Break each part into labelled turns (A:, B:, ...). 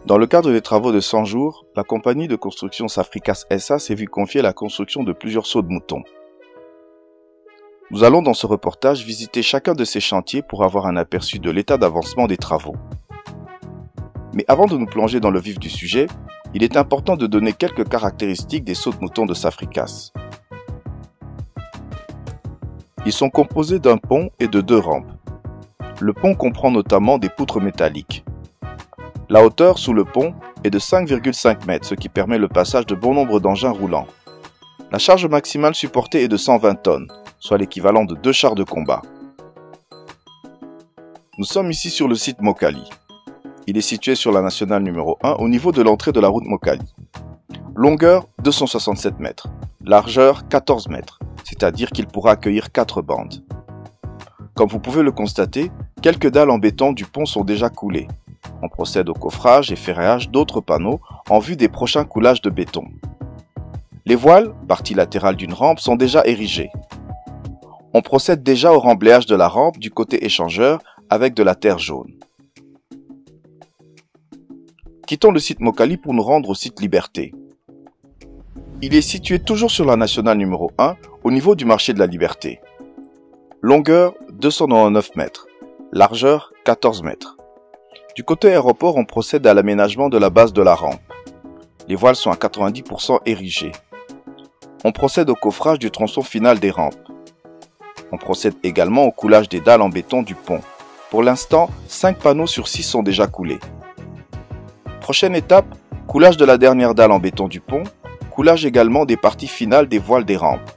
A: Dans le cadre des travaux de 100 jours, la compagnie de construction Safricas SA s'est vue confier la construction de plusieurs sauts de moutons. Nous allons dans ce reportage visiter chacun de ces chantiers pour avoir un aperçu de l'état d'avancement des travaux. Mais avant de nous plonger dans le vif du sujet, il est important de donner quelques caractéristiques des sauts de moutons de Safricas. Ils sont composés d'un pont et de 2 rampes. Le pont comprend notamment des poutres métalliques. La hauteur sous le pont est de 5,5 mètres, ce qui permet le passage de bon nombre d'engins roulants. La charge maximale supportée est de 120 tonnes, soit l'équivalent de 2 chars de combat. Nous sommes ici sur le site Mokali. Il est situé sur la nationale numéro 1 au niveau de l'entrée de la route Mokali. Longueur 267 mètres, largeur 14 mètres, c'est-à-dire qu'il pourra accueillir 4 bandes. Comme vous pouvez le constater, quelques dalles en béton du pont sont déjà coulées. On procède au coffrage et ferrage d'autres panneaux en vue des prochains coulages de béton. Les voiles, partie latérale d'une rampe, sont déjà érigées. On procède déjà au remblayage de la rampe du côté échangeur avec de la terre jaune. Quittons le site Mokali pour nous rendre au site Liberté. Il est situé toujours sur la nationale numéro 1 au niveau du marché de la Liberté. Longueur 299 mètres, largeur 14 mètres. Du côté aéroport, on procède à l'aménagement de la base de la rampe. Les voiles sont à 90% érigées. On procède au coffrage du tronçon final des rampes. On procède également au coulage des dalles en béton du pont. Pour l'instant, 5 panneaux sur 6 sont déjà coulés. Prochaine étape, coulage de la dernière dalle en béton du pont, coulage également des parties finales des voiles des rampes.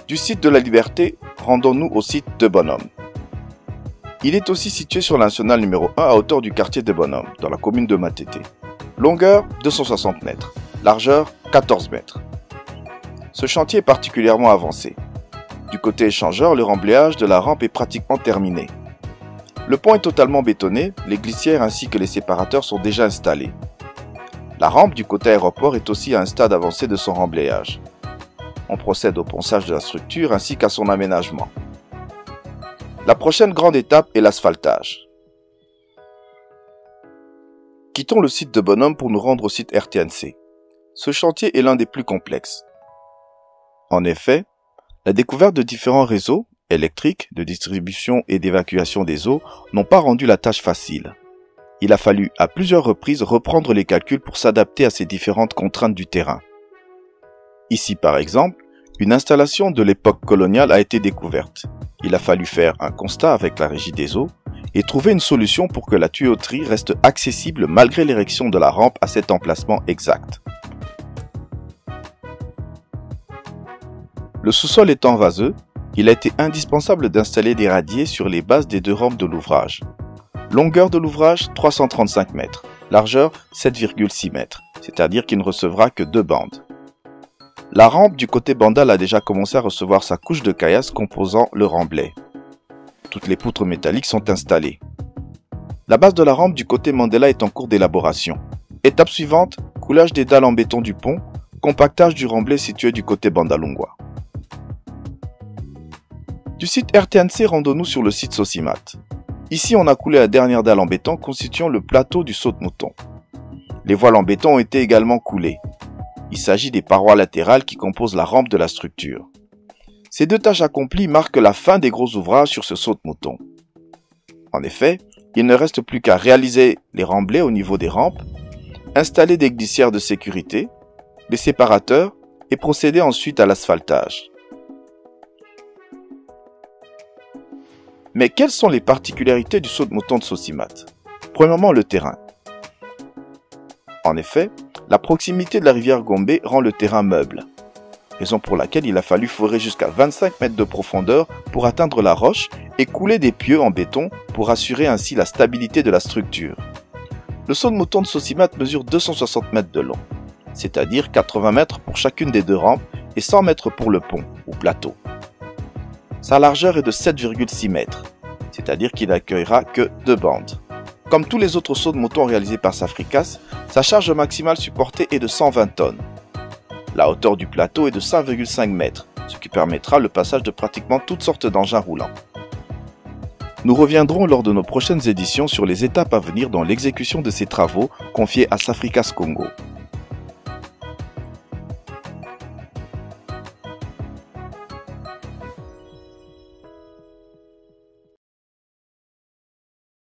A: Du site de la Liberté, rendons-nous au site de Bonhomme. Il est aussi situé sur la nationale numéro 1 à hauteur du quartier de Bonhomme, dans la commune de Matete. Longueur 260 mètres, largeur 14 mètres. Ce chantier est particulièrement avancé. Du côté échangeur, le remblayage de la rampe est pratiquement terminé. Le pont est totalement bétonné, les glissières ainsi que les séparateurs sont déjà installés. La rampe du côté aéroport est aussi à un stade avancé de son remblayage. On procède au ponçage de la structure ainsi qu'à son aménagement. La prochaine grande étape est l'asphaltage. Quittons le site de Bonhomme pour nous rendre au site RTNC. Ce chantier est l'un des plus complexes. En effet, la découverte de différents réseaux électriques, de distribution et d'évacuation des eaux n'ont pas rendu la tâche facile. Il a fallu à plusieurs reprises reprendre les calculs pour s'adapter à ces différentes contraintes du terrain. Ici par exemple, une installation de l'époque coloniale a été découverte. Il a fallu faire un constat avec la régie des eaux et trouver une solution pour que la tuyauterie reste accessible malgré l'érection de la rampe à cet emplacement exact. Le sous-sol étant vaseux, il a été indispensable d'installer des radiers sur les bases des 2 rampes de l'ouvrage. Longueur de l'ouvrage 335 mètres, largeur 7,6 mètres, c'est-à-dire qu'il ne recevra que 2 bandes. La rampe du côté Bandal a déjà commencé à recevoir sa couche de caillasse composant le remblai. Toutes les poutres métalliques sont installées. La base de la rampe du côté Mandela est en cours d'élaboration. Étape suivante, coulage des dalles en béton du pont, compactage du remblai situé du côté Bandalungwa. Du site RTNC, rendons-nous sur le site Sosimat. Ici, on a coulé la dernière dalle en béton constituant le plateau du saut de mouton. Les voiles en béton ont été également coulées. Il s'agit des parois latérales qui composent la rampe de la structure. Ces 2 tâches accomplies marquent la fin des gros ouvrages sur ce saut de mouton. En effet, il ne reste plus qu'à réaliser les remblais au niveau des rampes, installer des glissières de sécurité, des séparateurs et procéder ensuite à l'asphaltage. Mais quelles sont les particularités du saut de mouton de Sosimat? Premièrement, le terrain. En effet, la proximité de la rivière Gombe rend le terrain meuble, raison pour laquelle il a fallu forer jusqu'à 25 mètres de profondeur pour atteindre la roche et couler des pieux en béton pour assurer ainsi la stabilité de la structure. Le saut de mouton de Sosimat mesure 260 mètres de long, c'est-à-dire 80 mètres pour chacune des 2 rampes et 100 mètres pour le pont ou plateau. Sa largeur est de 7,6 mètres, c'est-à-dire qu'il n'accueillera que 2 bandes. Comme tous les autres sauts de mouton réalisés par Safricas, sa charge maximale supportée est de 120 tonnes. La hauteur du plateau est de 5,5 mètres, ce qui permettra le passage de pratiquement toutes sortes d'engins roulants. Nous reviendrons lors de nos prochaines éditions sur les étapes à venir dans l'exécution de ces travaux confiés à Safricas Congo.